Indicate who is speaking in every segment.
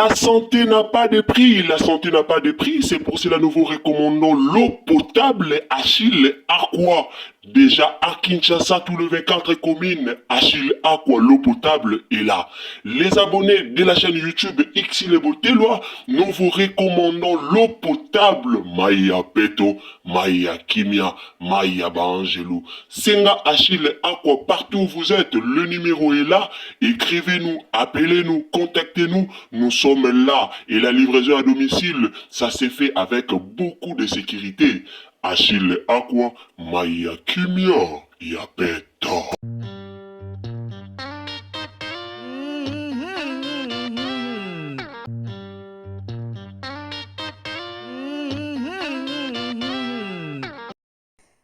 Speaker 1: La santé n'a pas de prix, la santé n'a pas de prix, c'est pour cela que nous vous recommandons l'eau potable Achille Aqua. Déjà à Kinshasa, tous les 24 communes, Achille Aqua, l'eau potable est là. Les abonnés de la chaîne YouTube Xile Botelwa, nous vous recommandons l'eau potable Maya Peto, Maya Kimia, Maya Bangelou. Senga Achille Aqua, partout où vous êtes, le numéro est là. Écrivez-nous, appelez-nous, contactez-nous. Nous sommes là et la livraison à domicile, ça s'est fait avec beaucoup de sécurité. Achille Aqua, Maya Kimia, Yapeta.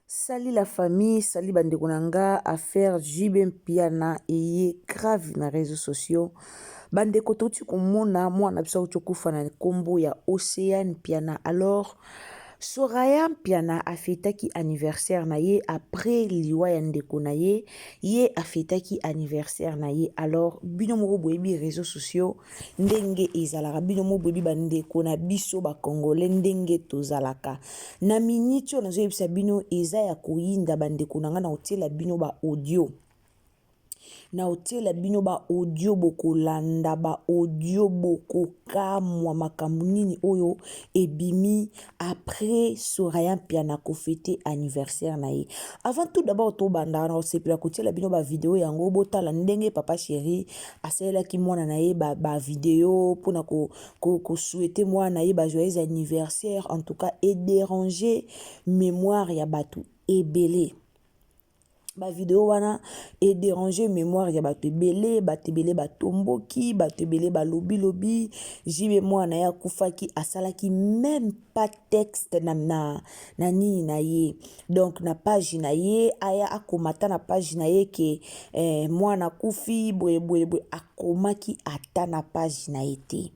Speaker 2: Sali la famille, sali bandeko nanga, affaire JB Mpiana eye grave na réseaux sociaux. Bandeko toti komona mwana biso uchokufa na kombo ya Océane Mpiana. Alors Soraya Mpiana afetaki anniversaire na ye après liwa ya ndeko na ye afetaki anniversaire na ye. Alors bino moko boyebi réseaux sociaux ndenge ezalaka, bino moko boyebi bandeko na biso ba congolais ndenge tozalaka. Na miniti oyo nazoyebisa bino eza ya koyinda bandeko nanga na otela bino ba audio. Na otela bino ba audio boko landa ba audio boko kamwa makambo nini oyo ebimi après Soraya Mpiana ko fêter anniversaire na ye. Avant tout d'abord to banda na osepela kotela bino ba video yango botala ndenge papa chéri asela ki mwana na ye ba video pona ko souhaiter mwana na ye ba joyeux anniversaire, en tout cas et déranger mémoire ya batu ebele. Ba vidéo wana et déranger mémoire ya bato ebele ba tomboki bato ebele ba lobi jibe mwana ya kufaki asalaki même pas texte na nini na ye, donc na page na ye aya akomata na page na ye ke mwana kufi boye akomaki ata na page na ye te.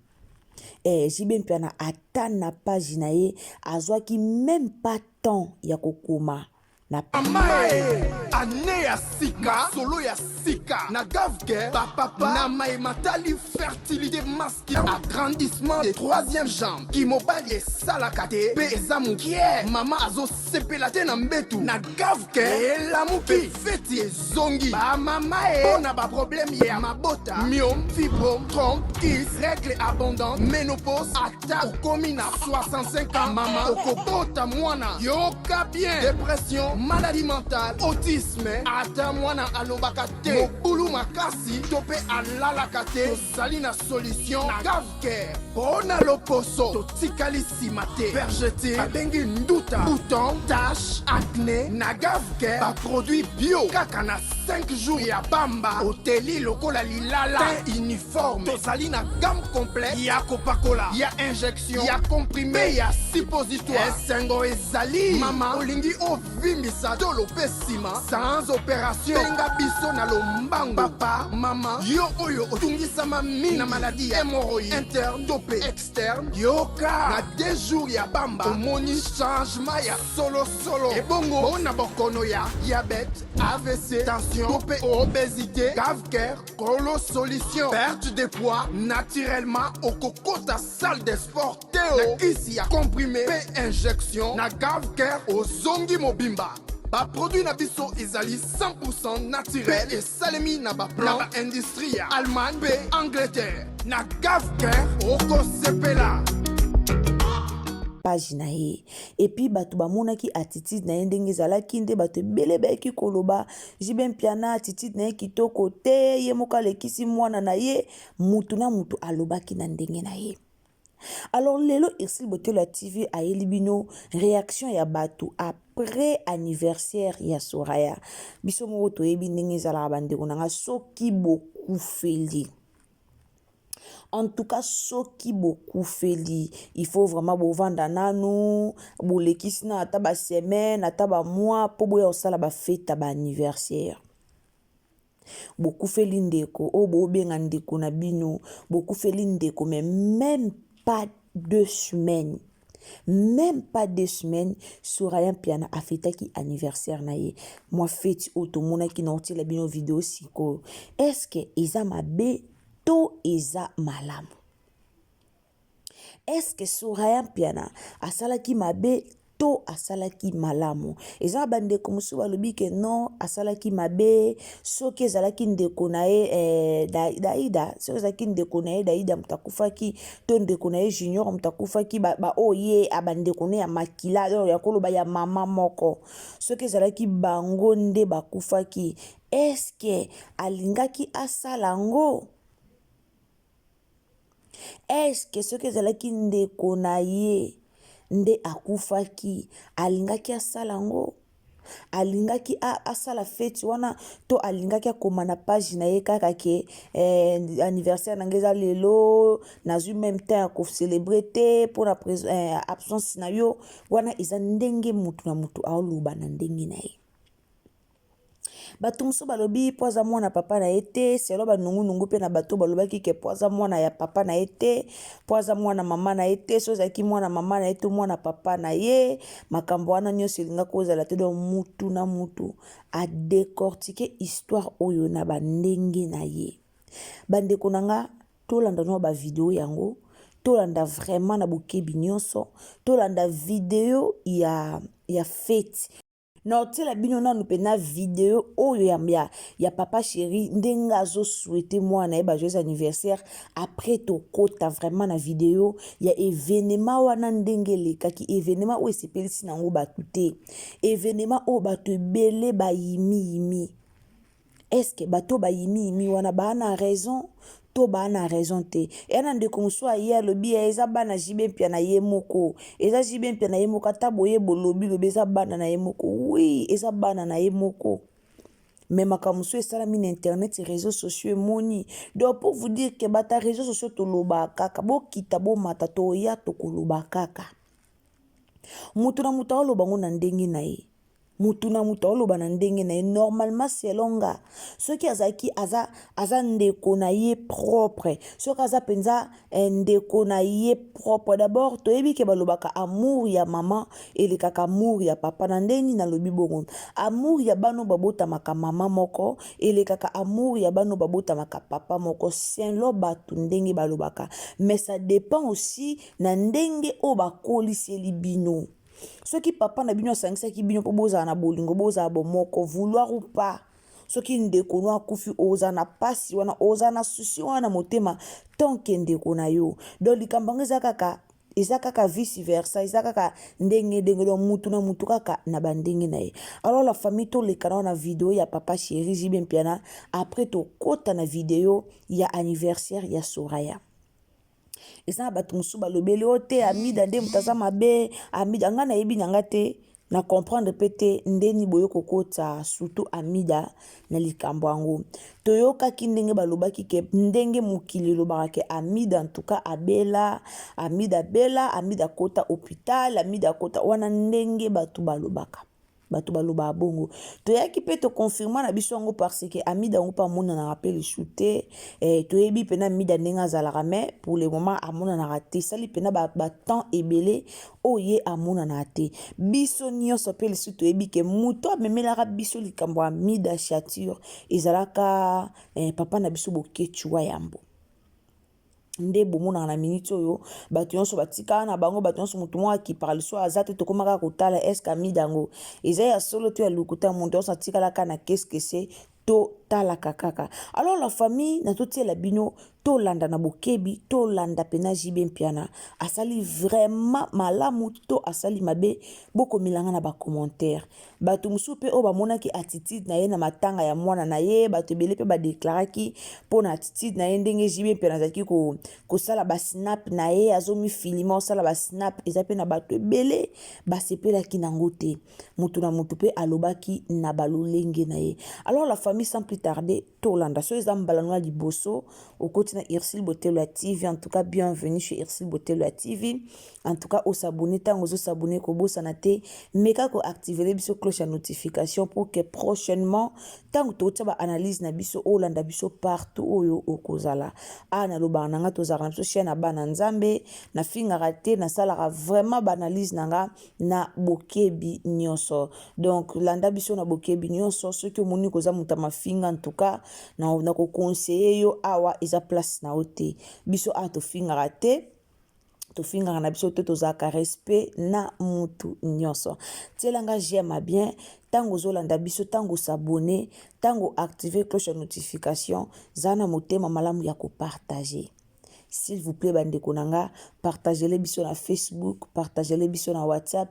Speaker 2: JB Mpiana ata na page na ye azwaki même pas temps ya kokoma na
Speaker 3: Amae ane ya sika solo ya sika na gavke papa na mai matali fertilité masculine, agrandissement des troisième jambe qui mobile et salakate pe ezamukie mama azo sepela te na mbetu na gavke la muki feti ezongi ba mama ona ba problème ya mabota myome fibrome trompe kiss règle abondante ménopause ata okomi na 65 ans mama okobota mwana yoka bien dépression maladie mentale, autisme, ata mwana alobaka te, mobulu makasi, tope alalaka te, tozali na solution, na gavke, pona loposo, totikali simate, vergete, babengi nduta, bouton, tache, acné, na gavke, ba produit bio, kaka na 5 jours ya bamba, oteli lokola lilala, teint uniforme, tozali na gamme complète, ya copacola, ya injection, ya comprimé, ya suppositoire, esengo ezali, mama, olingi ovimbisa, dolo pesima, sans opération, benga biso na lombango, papa, mama, yo oyo otungisama mi na maladie, hémorroïde, interne, topé, externe, yoka, na 2 jours ya bamba, omoni changement ya solo, ebongo, bona bokono ya, diabète, AVC, tension, topé, obésité, cave-cœur, colo solution, perte de poids, naturellement, au kokota salle de sport, théo, na kisi ya comprimé, pe injection, na cave-cœur, au zongi mobimba. Ba produit na biso ezali 100% naturel et salemi na ba plan na ba industrie ya Allemagne pe Angleterre na gavker oko sepela
Speaker 2: page na ye. Et puis bato bamonaki attitude na ye ndenge ezalaki nde bato ebele bayaki koloba JB Mpiana attitude na ye kitoko te, ye moko alekisi mwana na ye, mutu na mutu alobaki na ndenge na ye. Alors lelo Xile Botelwa TV a elibino réaction ya bato après anniversaire ya Soraya. Biso moko toyebi ndenge ezalaka bandeko nanga soki beaucoup feli. En tout cas, soki beaucoup feli, il faut vraiment bovanda nanu, bolekisi na ata ba semaine, ata ba mois po boya osala ba fête ba anniversaire. Beaucoup feli ndeko, o bo benga ndeko na bino, beaucoup feli ndeko, mais même pas 2 semaines. Même pas 2 semaines, Soraya Mpiana a fêté qui anniversaire na ye. Moi fête automona qui n'a la bino vidéo siko. Est-ce que Eza mabe to Eza malamu? est-ce que Soraya Mpiana asalaki mabe to asalaki malamu? Eza bandeko mosusu balobi ke non asalaki mabe soki ezalaki ndeko na ye Daida, soki ezalaki ndeko na ye Daida mutakufaki to ndeko na ye Junior mutakufaki ba oye abandeko ne ya makila ya koloba ya mama moko, soki ezalaki bango nde bakufaki, est-ce que alingaki asala ngo? Est-ce que soki ezalaki ndeko na ye nde akufaki alingaki asala ngo? Alingaki asala feti wana to alingaki akoma na page na ye kaka ke anniversaire na ngeza lelo nazwi même temps ya kocelebre te mpona absence na yo wana. Eza ndenge mutu na mutu aoloba na ndenge na ye. Bato mosusu balobi po aza mwana papa na ye te, selo banungunungu mpe na bato balobaki ke po aza mwana ya papa na ye te, po aza mwana mama na ye te, so ezalaki mwana mama na ye to mwana papa na ye, makambo wana nyonso elinga kozala te. Donc mutu na mutu adecortike histoire oyo na bandenge na ye. Bandeko na nga tolanda no ba video yango, tolanda vraiment na bokebi nyonso, tolanda video ya fete. Na otela bino nanu pena video oyo ya papa chéri ndenge azo souhaiter mwana ye ba joyeux anniversaire. Après to kota vraiment na video ya événement wana ndenge lekaki, événement oyo esepelisi nango batu te, événement oyo bato ebele bayimi. Est-ce que bato bayimi wana bana raison to bana raison te? Yana ndeko mosusu aye alobi eza bana JB Mpiana ye moko, eza JB Mpiana ye moko, ata boye bolobi lobi eza bana na ye moko. Oui, eza bana na ye moko. Mais makambo mosusu esalami na internet réseaux sociaux emoni. Donc pour vous dire que bata réseaux sociaux toloba kaka bokita bomata toya tokoloba kaka. Mutu na mutu aoloba ngo na ndenge na ye. Mutu na mutu aoloba na ndenge na ye. Normalement selonga soki azaki aza ndeko na ye propre, soki aza penza ndeko na ye propre, d'abord toyebi ke balobaka amour ya mama elekaka amour ya papa. Na ndeni na lobi bongo amour ya bano babotamaka mama moko elekaka amour ya bano babotamaka papa moko. Selon batu ndenge balobaka, mais ça dépend aussi na ndenge o bakoliseli bino. Soki papa na bino asangisaki bino po bozala na bolingo bozala bomoko, vouloir ou pas, soki ndeko no akufi oza na pasi wana oza na susi wana motema tonke ndeko na yo. Donc likambo ngo eza kaka vice versa, eza kaka ndenge do mutu na mutu kaka na bandenge na ye. Alors la famille to lekana na video ya papa chéri JB Mpiana, après to kota na video ya anniversaire ya Soraya. Eza bato mosusu balobeli o te Amida nde mutaza mabe, Amida nga na yebi nanga te na comprendre pete ndeni boyo kokota surtout Amida na likambo yango. Toyokaki ndenge balobaki ke ndenge mokili lobaka ke Amida en tout cas abela, Amida kota hôpital, Amida kota wana ndenge bato balobaka. Bato baloba bongo. Toyaki pe to confirmer na biso yango parce que Amida ngo pa mona na rappel shooté toyebi pena Amida ndenge azalaka, mais pour le moment amona na raté sali pena ba temps ebele oye amona na raté. Biso nyonso pe lesu toyebi ke muto amemelaka biso likambo Amida chature ezalaka papa na biso bokechua yambo. Nde bomona na minute oyo bato nyonso batika na bango, bato nyonso mutu moko ki parle so azate tokomaka kotala eske Amida ngo eza ya solo to ya lukuta mutu nyonso atikalaka na qu'est-ce que c'est to talaka kaka. Alors la famille na totiela bino tolanda na bokebi, tolanda pena JB Mpiana asali vraiment malamu to asali mabe, boko milanga na ba commentaire. Bato musu pe o bamonaki attitude na ye na matanga ya mwana na ye, bato ebele pe ba deklaraki pona attitude na ye ndenge JB Mpiana zaki ko sala ba snap na ye, azomi filima sala ba snap, eza pe na bato ebele basepelaki nango te. Mutu na mutu pe alobaki na balolenge na ye. Alors la famille sans plus tarder tolanda so eza mbalano liboso okoti na Ursule Botello TV. En tout cas bienvenue chez Ursule Botello TV. En tout cas au s'abonner tango zo s'abonner ko bosana te meka ko activer biso cloche à notification pour que prochainement tango to ba analyse na biso olanda biso partout oyo okozala ana loba nanga to zara biso chaîne bana nzambe na finga raté na sala vraiment ba analyse nanga na bokebi nyonso. Donc landa biso na bokebi nyonso ce que moni koza mutama finga. En tout cas na ko conseiller yo awa eza place na ote biso ato finga raté tofingaka na biso te tozalaka respect na mutu nyonso. Tielanga j'aime bien tango ozolanda biso, tango s'abonner, tango activer cloche de notification, zana motema malamu ya kopartager. S'il vous plaît, bandeko nanga, partagez-les biso na Facebook, partagez-les biso na WhatsApp,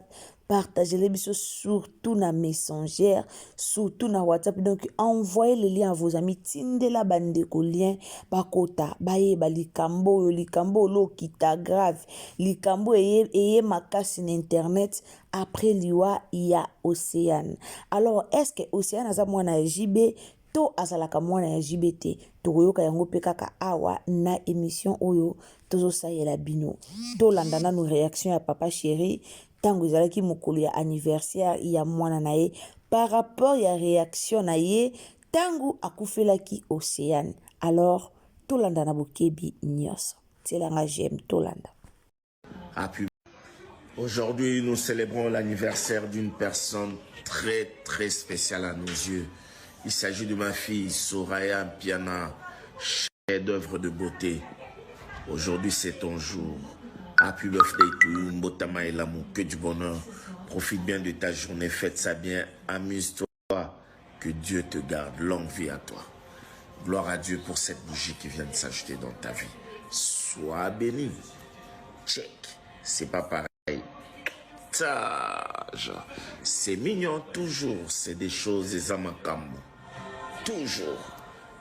Speaker 2: partagez-les biso surtout na Messenger, surtout na WhatsApp. Donc, envoyez le lien à vos amis. Tindela bandeko lien, bakota, baye, likambo, likambo, lo kita grave, likambo eye makasi na internet. Après liwa, il y a Océane. Alors, est-ce que Océane a za mwana JB? To azalaka mwana ya JBT tokoyoka yango pe kaka awa na émission oyo tozo sayela bino to landana no réaction ya papa chéri tango ezalaki mokolo ya anniversaire ya mwana na ye par rapport ya réaction na ye tango akufelaki Océane. Alors to landana bokebi nyonso tielanga j'aime to landa.
Speaker 4: Aujourd'hui, nous célébrons l'anniversaire d'une personne très très spéciale à nos yeux. Il s'agit de ma fille Soraya Mpiana, chef-d'œuvre de beauté. Aujourd'hui, c'est ton jour. Happy birthday to you, Mbotama et l'amour, que du bonheur. Profite bien de ta journée, fête ça bien, amuse-toi. Que Dieu te garde, longue vie à toi. Gloire à Dieu pour cette bougie qui vient de s'ajouter dans ta vie. Sois béni. Check, c'est pas pareil. C'est mignon toujours, c'est des choses des amakam. Toujours,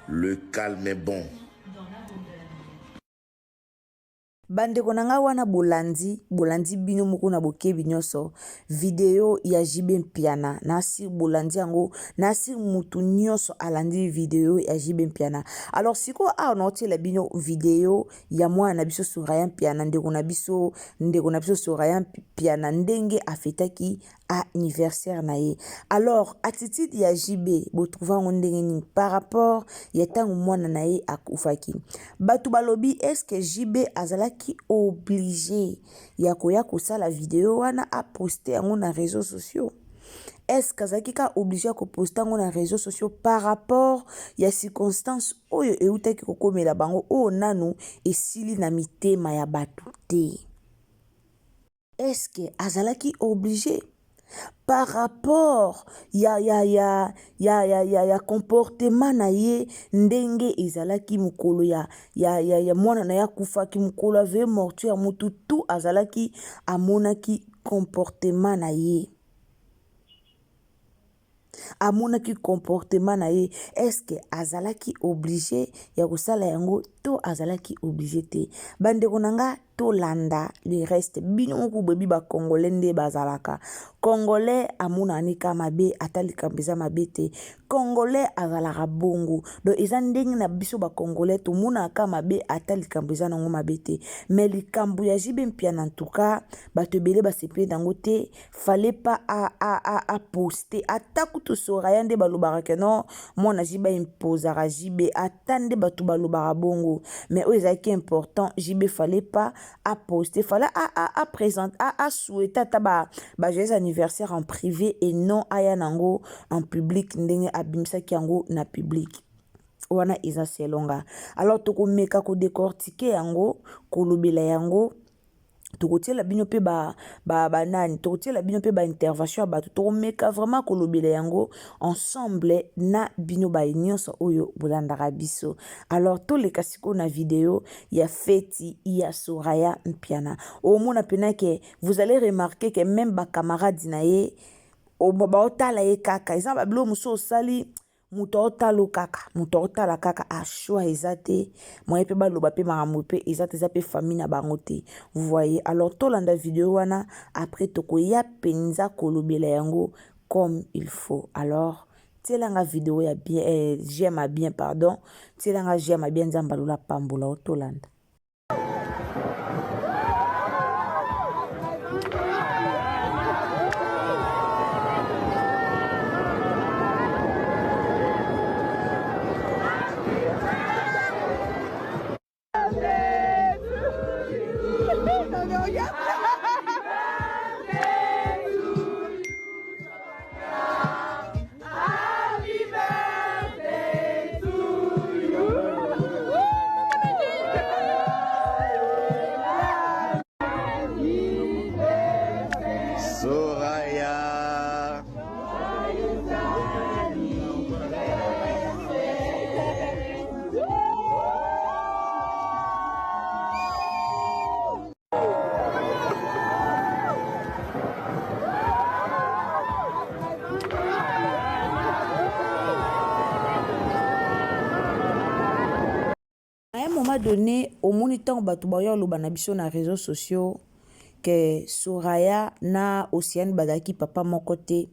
Speaker 4: le calme est bon.
Speaker 2: Bandeko nanga wana bolandi bino moko na bokebi nyonso video ya JB Mpiana nasi bolandi yango nasi mutu nyonso alandi video ya JB Mpiana. Alors siko na otela bino video ya mwana na biso Soraya Mpiana ndeko na biso Soraya Mpiana ndenge afetaki anniversaire na ye. Alors attitude ya JB botrouva ndenge ni par rapport ya tango mwana na ye akufaki. Batu balobi est-ce que JB azalaki obligé ya koya kosala video wana a poster yango na réseaux sociaux? Est-ce qu'azalaki ka obligé ko poster yango na réseaux sociaux par rapport ya circonstance oyo eutaki kokomela bango o nanu esili na mitema ya batu te? Est-ce que azalaki obligé par rapport ya comportement na ye ndenge ezalaki mukolo ya mwana na ya kufaki mukolo ave mortuaire mutu tout azalaki amonaki comportement na ye est-ce que azalaki obligé ya kosala yango to azalaki obligé te? Bandeko nanga to landa le reste bino moko bebi ba congolais nde bazalaka. Congolais amuna anika mabe atalika mbeza mabe te. Congolais azalaka bongo. Donc eza ndenge na biso ba congolais to muna aka mabe atalika mbeza nango mabe te. Mais likambo ya JB Mpiana en tout cas bato bele ba sepe dango te fallait pas à poster ataku to Soraya nde balobaka ke non mona JB imposera JB atande bato balobaka bongo. Mais ezaki important JB fallait pas à poster, fallait à présenter, à souhaiter à joyeux anniversaire en privé et non à yanango en public, ndenge abimsa kiango na public. Wana isa selonga. Alors toko meka ko décortiquer yango, kolobela yango. Tokotiela bino pe nani tokotiela bino pe intervention ba tokomeka vraiment kolobela yango ensemble na bino ba nyonso oyo bolandaka biso. Alors to le kasiko na video ya feti ya Soraya Mpiana omona pena ke vous allez remarquer que même ba camarades na ye ba otala ye kaka isa ba blo muso sali muto otala kaka a choix ezate moye pe baloba pe makambo pe ezate za pe famille na bango te. Vous voyez, alors to landa video wana après toko ya penza kolobela yango comme il faut. Alors tielanga video ya bien j'aime bien pardon tielanga j'aime bien nzambalola pambola to landa. donné au moniteur bato bayo loba na biso na réseaux sociaux que Soraya na Océane badaki papa moko te.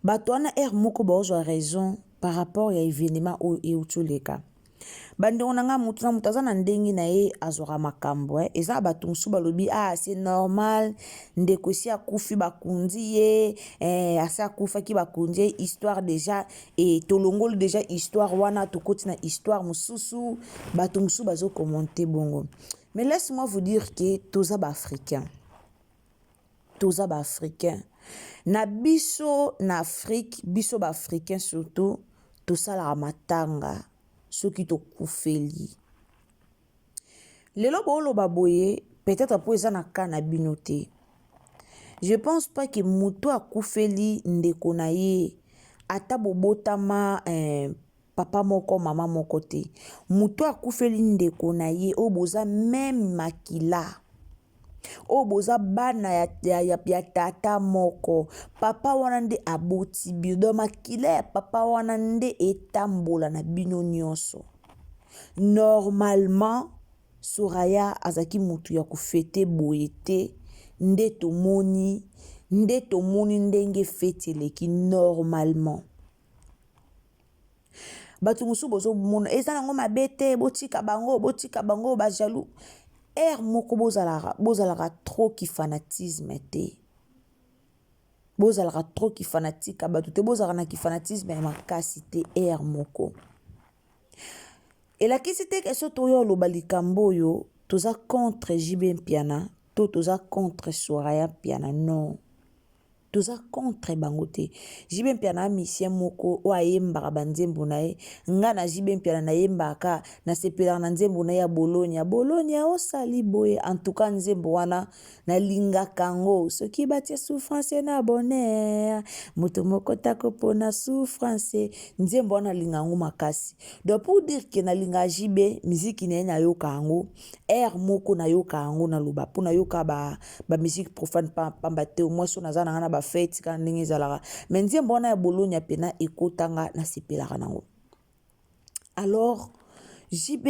Speaker 2: Bato wana moko bazwa raison par rapport ya événement ou eutuleka. Bande onanga mutu na mutu aza na ndenge na ye azwaka makambo eza bato mosusu balobi c'est normal ndeko si akufi bakundi ye asi akufaki bakundi ye histoire déjà tolongoli déjà histoire wana tokoti na histoire mosusu bato mosusu bazokommente bongo. Mais laisse-moi vous dire que toza baafricain na biso na Afrique biso baafricain surtout tosalaka matanga soki tokufeli. Lelo boloba boye peut-être po eza na ka na bino te. Je pense pas que mutu akufeli ndeko na ye ata bobotama papa moko mama moko te. Mutu akufeli ndeko na ye o boza même makila. O boza bana ya tata moko. Papa wana nde aboti bido makila ya papa wana nde etambola na bino nyonso. Normalement, Soraya azaki mutu ya kufete boye te nde tomoni ndenge fete leki normalement. Batu musu bozo mona eza nango mabete botika bango ba jaloux. Moko bozalaka trop ki fanatisme te. Bozalaka trop ki fanatique batu te bozalaka na ki fanatisme makasi te moko. Et la kisite que so toyo lo balikambo yo toza contre JB Mpiana toza contre Soraya Mpiana non. Toza contre bango te. JB Mpiana misien moko o ayembaka banzembo na ye nga na JB Mpiana na yembaka na sepelaka na nzembo na ya Bologna osali boye en tout cas nzembo wana na linga kango soki batia souffrance na bonheur moto moko tako pona souffrance nzembo wana linga ngo makasi. Donc pour dire que na linga JB musique na yoka ango moko na yoka ango na loba pona yoka ba musique profane pamba te au moins so naza na ba fête ka ndenge zalaka mais nzembo wana ya Bologna pena ekotanga na sepelaka nango. Alors JB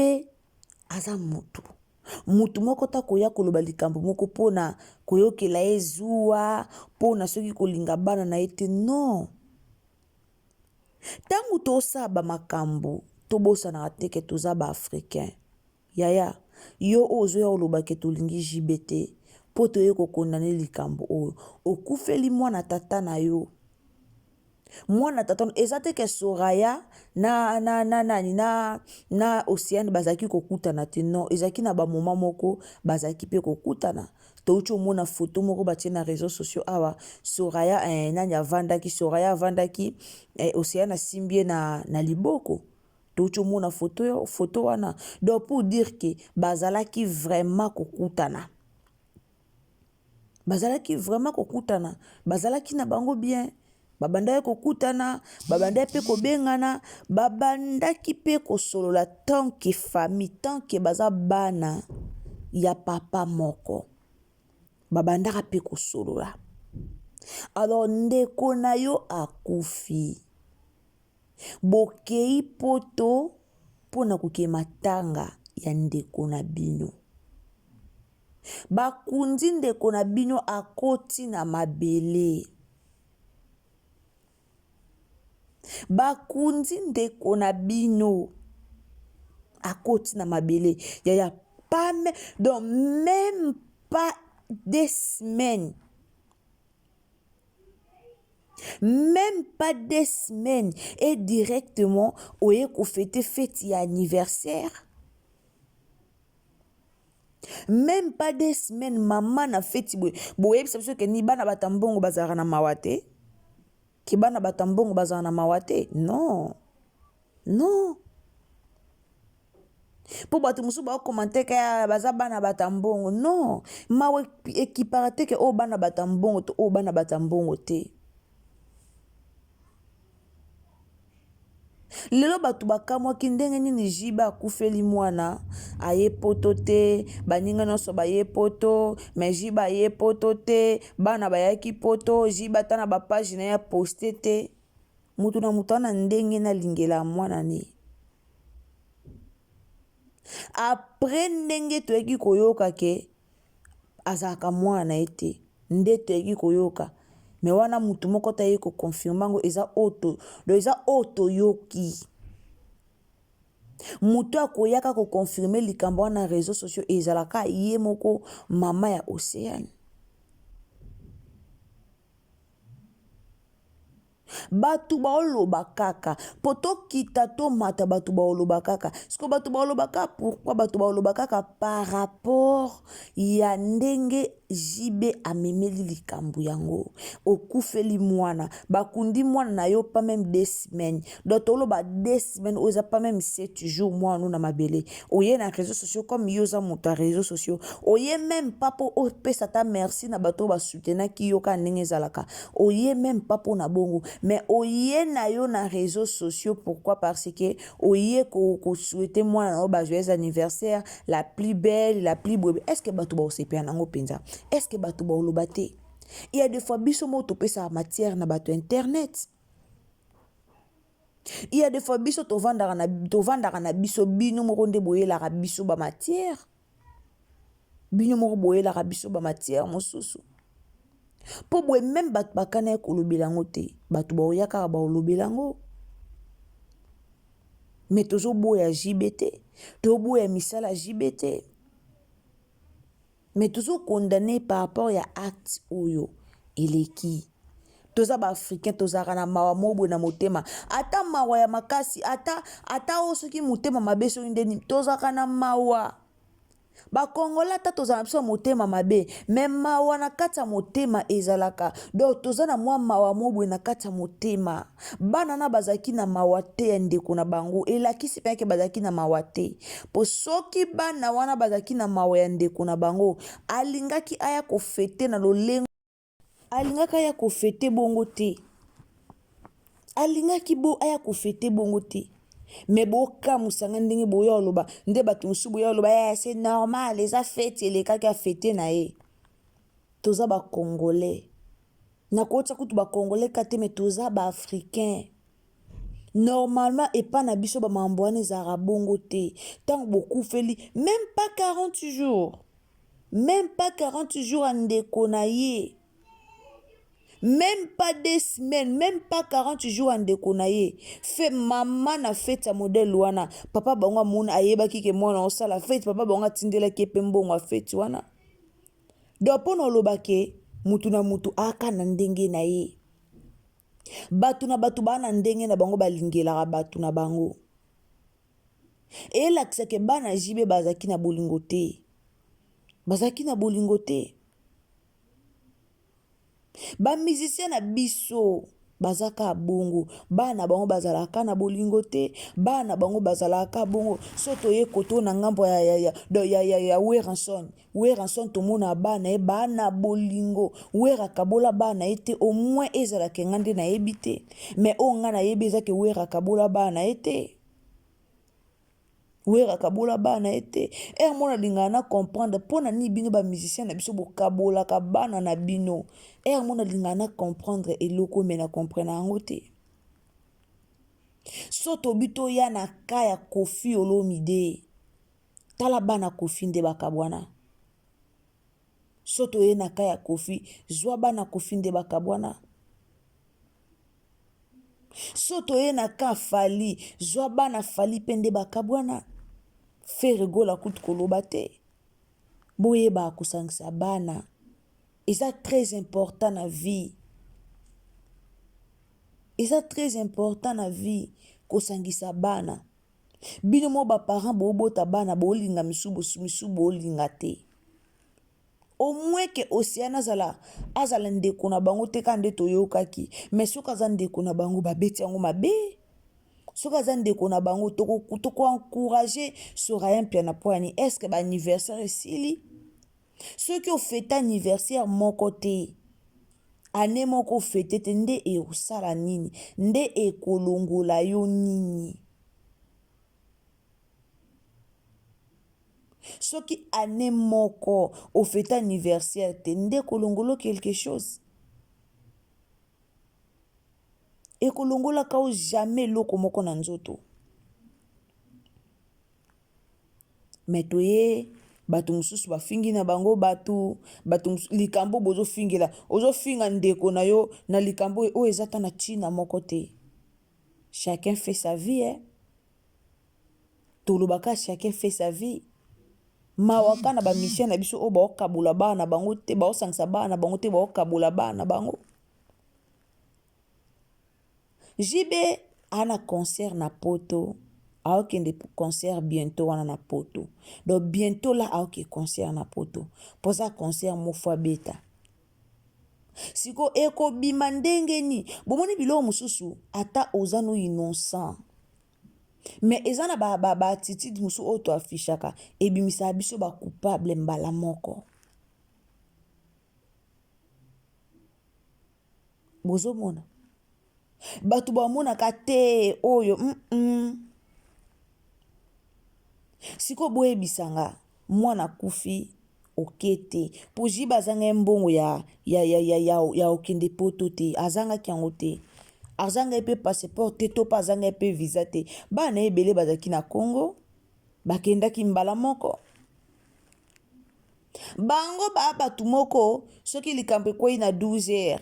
Speaker 2: aza mutu moko ta koya koloba likambo moko pona koyokela ezua pona soki kolinga bana na ete non. Tangu tosaba makambo tobosana teke toza ba africain yaya yo ozoya oloba ke tolingi JB te po toye kokondane likambo oyo okufeli mwana tata na yo. Mwana tata eza te ke Soraya na Océane bazaki kokutana te non ezaki na ba moma moko bazaki pe kokutana. Toucho mona photo moko batie na réseaux sociaux awa Soraya nani avandaki Soraya avandaki Océane asimbie na liboko. Toucho mona photo wana. Donc pour dire que bazalaki vraiment kokutana. Bazalaki na bango bien. Babanda kokutana, babanda pe kobengana, babanda ki pe kosolola tant que famille, tant que baza bana ya papa moko. Babanda pe kosolola. Alors ndeko na yo akufi. Bokei poto pona kuke matanga ya ndeko na bino. Bakundi ndeko na bino akoti na mabele. Bakundi ndeko na bino akoti na mabele. Yaya pas donc même pas des semaines. Même pas des semaines et directement oye ko fête ya anniversaire. Même pas des semaines maman na fête boye parce que ni bana batambongo bazara na mawate. Ki bana batambongo bazara na mawate. Non. Po batu musu ba commenter ka baza bana batambongo. Non. Mawe ekiparate ke o bana batambongo to o bana batambongo te. Lelo batu bakamwa kindenge nini jiba kufeli mwana aye poto te baninga noso baye poto mais jiba aye poto te bana bayaki poto jiba tana ba page na ya poster te mutu na ndenge na lingela mwana ni Après ndenge toyeki koyoka ke azalaka mwana na ye te nde toyeki koyoka me wana mutu moko taye kokonfirme yango eza oyo toyoki. Mutu akoyaka kokonfirme likambo wana na réseaux sociaux ezalaka ye moko mama ya Océane. Batu baoloba kaka po tokita tomata batu baoloba kaka siko batu baoloba kaka pourquoi batu baoloba kaka par rapport ya ndenge jibe amemeli likambo yango okufeli mwana bakundi mwana na yo pas même 2 semaines donc toloba 2 semaines oza pas même 7 jours mwana na mabele oye na réseaux sociaux comme yoza muta réseaux sociaux oye même pas po opesa ta merci na bato ba soutenaki yo ka ndenge zalaka oye même pas po na bongo mais oye na yo na réseaux sociaux pourquoi parce que oye ko souhaiter mwana na ba joyeux anniversaire la plus belle la plus beau est-ce que bato ba osepia nango penza est-ce que bato ba oloba te il y a des fois biso mo to pesa matière na bato internet il y a des fois biso to vandaka na biso bino moko nde boyelaka biso ba matière bino moko boyelaka biso ba matière mosusu po boye même bato bakana kolobela ngo te bato baoyaka ba olobela ngo mais tozo boya JBT to boya misala JBT mais toujours condamné par rapport à acte oyo eleki toza ba africain tozaka na mawa mobo na motema ata mawa ya makasi ata osoki motema mabe so ndeni tozaka na mawa ba kongola ta tozana biso motema mabe mais mawa na kati ya motema ezalaka donc toza na mwa mawa mobo na kati ya motema bana na bazaki na mawa te ya ndeko na bango elakisi pe bazaki na mawa te po soki bana wana bazaki na mawa ya ndeko na bango alingaki aya kofete na lolengo alingaka aya kofete bongo te alingaki aya kofete bongo te mais boka musanga ndenge boya oloba nde bato musu boya oloba c'est normal eza fete elekaki a fete na ye toza ba congolais na kota kutu ba congolais kate mais toza ba africain normalement epa na biso ba mambo wana ezara bongo te tant beaucoup feli même pas 40 jours andeko na ye même pas 2 semaines, même pas 40 jours en déconaye. Fait maman na fête à modèle wana. Papa bonga mouna ayeba ki ke mwana osala fête. Papa bonga tindela ke pembo nga fête wana. Dopo no lobake mutu na mutu aka na ndenge na ye. Batu na batu bana ndenge na bango balingela batu na bango. E lakisa ke bana jibe bazaki na bolingo te. Bazaki na bolingo te. Ba musicien na biso bazaka bongo bana bango bazalaka na bolingo te bana bango bazalaka bongo soto ye koto na ngambo ya Weranson to mona bana bolingo wera kabola bana ete au moins ezala ke ngande na ebite mais o ngana yebeza ke wera kabola bana ete wera kabola bana ete mona lingana comprendre pona ni bino ba musicien na biso bokabola ka bana na bino mona lingana comprendre eloko mena comprendre yango te soto bito ya na kaya Koffi Olomide tala bana Koffi nde bakabwana soto ye na kaya Koffi zwa bana Koffi nde bakabwana soto ye na ka Fali zwa bana Fali pende bakabwana fe rigola kutu koloba te boyeba kusangisa bana eza très important na vie eza très important na vie kosangisa bana bino mo ba parents bobota bana bolinga misu bolinga te au moins que Océane azala ndeko na bango te kande toyokaki mais soki aza ndeko na bango babeti yango mabe soki aza ndeko na bango toko encourager Soraya mpia na poani est-ce que ba anniversaire esili soki ofete anniversaire moko te ane moko ofete te nde ekosala nini nde ekolongola yo nini soki ane moko ofete anniversaire te nde ekolongola quelque chose ekolongola kao jamais loko moko na nzoto me toye bato mosusu bafingi na bango bato likambo bozofingela ozofinga ndeko na yo na likambo oyo eza ta na ntina moko te. Chacun fait sa vie, tolobaka chacun fait sa vie. Mawaka na bamisien na biso oyo baokabula bana na bango te, baosangisa bana na bango te, baokabula bana na bango. JB ana concert na poto, aokende concert bientôt wana na poto. Donc bientôt là aoke concert na poto. Poza concert mofwa beta. Siko eko bima ndenge ni, bomoni bilo mususu ata ozano innocent. Mais ezana ba attitude musu oto afishaka ebimisa biso ba coupable mbala moko. Bozo mona. Batu ba mona kate oyo Siko boye bisanga mwana kufi okete po jiba zanga mbongo ya okende poto te azanga kiango te. Azanga epe passeport te to pa azanga epe visa te. Bana ebele bazaki na Congo bakendaki mbala moko. Bango batu moko soki likambo ekwei na 12h.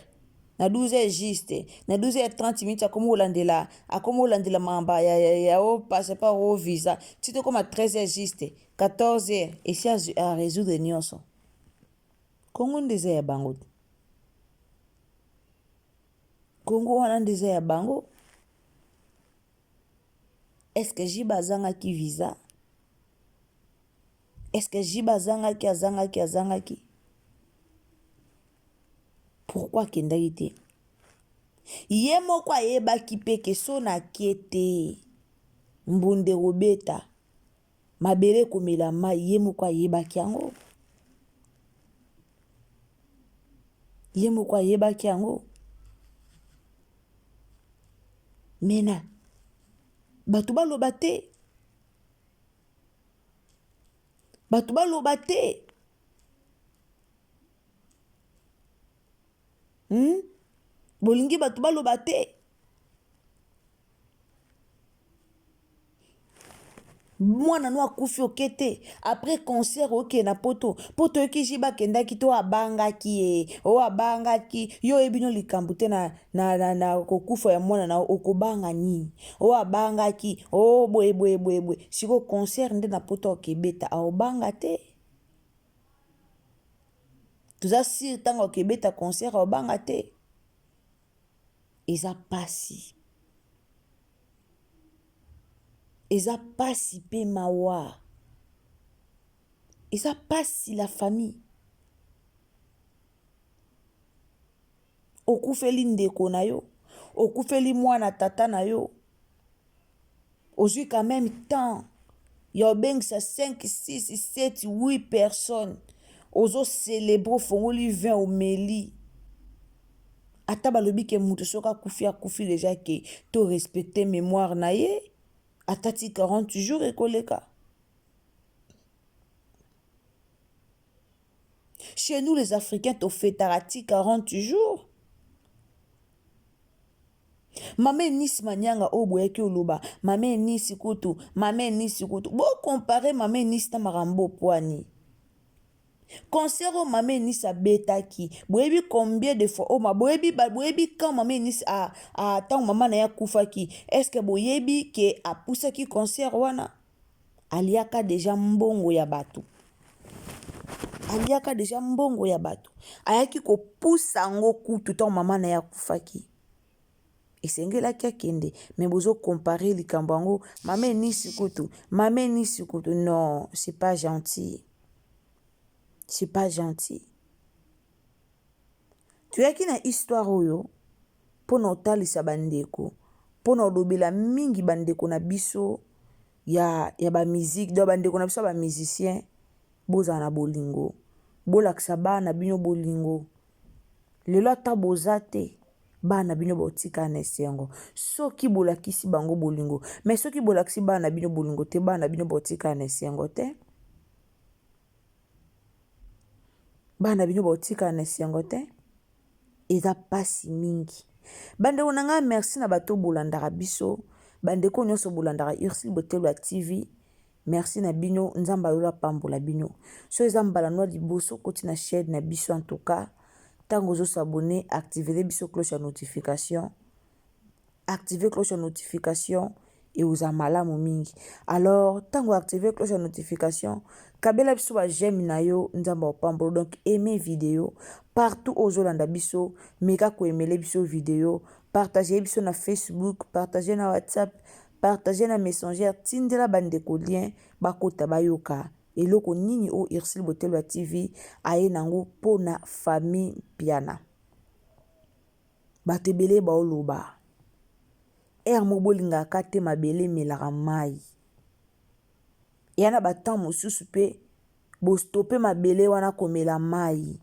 Speaker 2: Na 12h juste, na 12h30 minutes akomo olandela mamba ya o passeport o visa. Tito koma 13h juste, 14h esi a résoudre nyonso. Congo ndeza ya bango. Congo wana ndeza ya bango. Est-ce que jiba zanga ki visa? Est-ce que jiba zanga ki? Pourquoi kendaki te? Ye moko ayebaki pe ke so na kete mbunde robeta mabele komela mai ye moko ayebaki yango. Ye moko ayebaki yango. Mena batu baloba te. Batu baloba te. Bolingi batu baloba te. Mwana no akufi okete après concert oke na poto yoki jiba kendaki to abangaki o abangaki yo ebino likambo te na kokufa ya mwana na okobanga nini o abangaki o boye siko concert nde na poto okebeta obanga te. Tuza si tanga okebeta concert obanga te. Eza pasi. Eza pasi pe mawa. Eza pasi la famille. Okufeli ndeko na yo. Okufeli mwana tata na yo. Ozui quand même temps. Ya obengisa 5, 6, 7, 8 personnes. Ozo célébrer fongoli 20 omeli. Ata balobi ke mutu soka kufi déjà ke to respecter mémoire na ye. Atati 40 jours ekoleka. Chez nous les Africains to fêtarati 40 jours. Mame nisi manyanga oboyaki oloba. Mame nisi kutu. Bo comparer mame nisi ta marambo poani. Concert o mame nisi abetaki. Boyebi combien de fois boyebi quand mame nisi a tant mama na ya kufaki. Est-ce que boyebi ke apusaki concert wana? Aliaka deja mbongo ya batu. Ayaki ko pusa ngo kutu tant mama na ya kufaki. Esengelaki akende. Mais bozo comparer likambo yango mame nisi kutu. Non, c'est pas gentil. C'est pas gentil. Tu as qui na histoire oyo pona otalisa bandeko pona olobela mingi bandeko na biso ya ba musique do bandeko na biso ba musicien boza na bolingo bolakisa bana bino bolingo lelo ata boza te bana bino botika na esengo soki bolakisi bango bolingo mais soki bolakisi bana bino bolingo te bana bino botika na esengo te. Bana bino botika na esengo te. Eza pasi mingi. Bandeko na nga merci na bato bolandaka biso. Bandeko nyonso bolandaka Ursule Botelwa TV. merci na bino nzamba lola pambola bino so eza mbala noa liboso koti na chaîne na biso en tout cas tango zo s'abonner activer biso cloche ya notification activer cloche ya notification et aux malamu mingi alors tango activer cloche ya notification kabela biso ba j'aime na yo nzamba opambola donc aimer vidéo partout ozolanda biso meka ko aimer biso vidéo partager biso na Facebook partager na WhatsApp partager na Messenger tindela bandeko lien bakota bayoka eloko nini o Ursule Botelwa TV aye nango pona famille piana batebele baoloba mo bolingaka te mabele melaka mai yana batam mosusu pe bostope mabele wana komela mai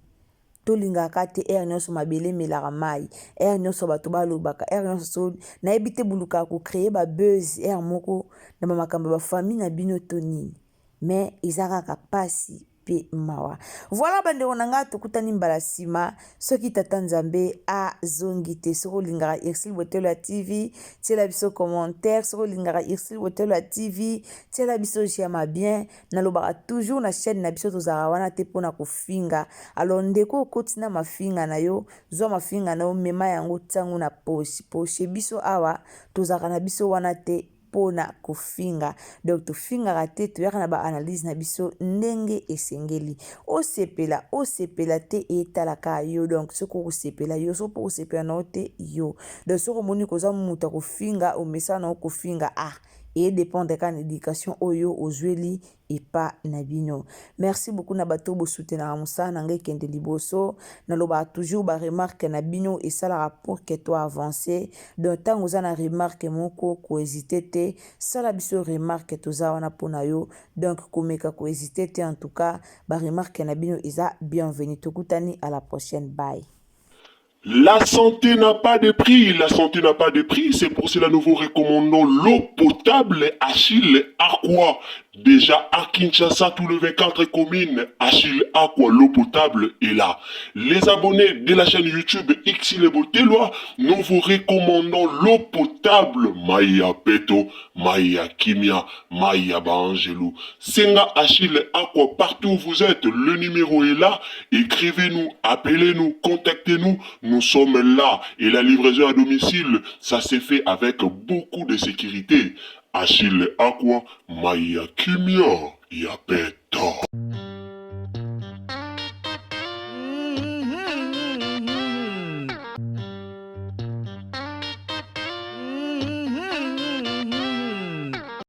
Speaker 2: tolingaka te nyonso mabele melaka mai nyonso bato balobaka nyonso nayebi te buluka kocreye babuzz moko na bamakambo ya bafamille na bino to nini mais eza kaka pasi pe mawa voilà bandeko na nga tokutani mbala nsima soki tata nzambe azongi te soki olingaka Ursule Botelwa TV tiela biso commentaire soki olingaka Ursule Botelwa TV tiela biso j'aime bien nalobaka toujours na chaîne na biso tozalaka wana te mpona kofinga alors ndeko okoti na mafinga na yo zwa mafinga na yo mema yango ntango na poshe biso awa tozalaka na biso wana te pona kofinga donc tofingaka te toyaka na baanalyse na biso ndenge esengeli osepela te etalaka yo donc soki okosepela yo soki mpo kosepela na yo te yo donc soki omoni koza moto akofinga omesana na yo kofinga dépendre ka na éducation oyo ozweli epa na bino merci beaucoup na bato bosutenaka mosala na ngai kende liboso nalobaka toujours baremarke na bino esalaka pour que to avance donc ntango oza na remarke moko kohésite te sala biso remarke toza wana mpona yo donc komeka kohésite te en tout cas baremarke na bino eza bienvenu tokutani à la prochaine bye.
Speaker 1: La santé n'a pas de prix, la santé n'a pas de prix, c'est pour cela nous vous recommandons l'eau potable Achille Aqua. Déjà à Kinshasa, tout le 24 communes, Achille Aqua, l'eau potable est là. Les abonnés de la chaîne YouTube Ursule Botelwa, nous vous recommandons l'eau potable Maya Peto, Maya Kimia, Maya Bangelou. Senga Achille Aqua, partout où vous êtes, le numéro est là. Écrivez-nous, appelez-nous, contactez-nous. Nous sommes là et la livraison à domicile, ça s'est fait avec beaucoup de sécurité. Achille Aqua, Maya Kimia, Yapeto.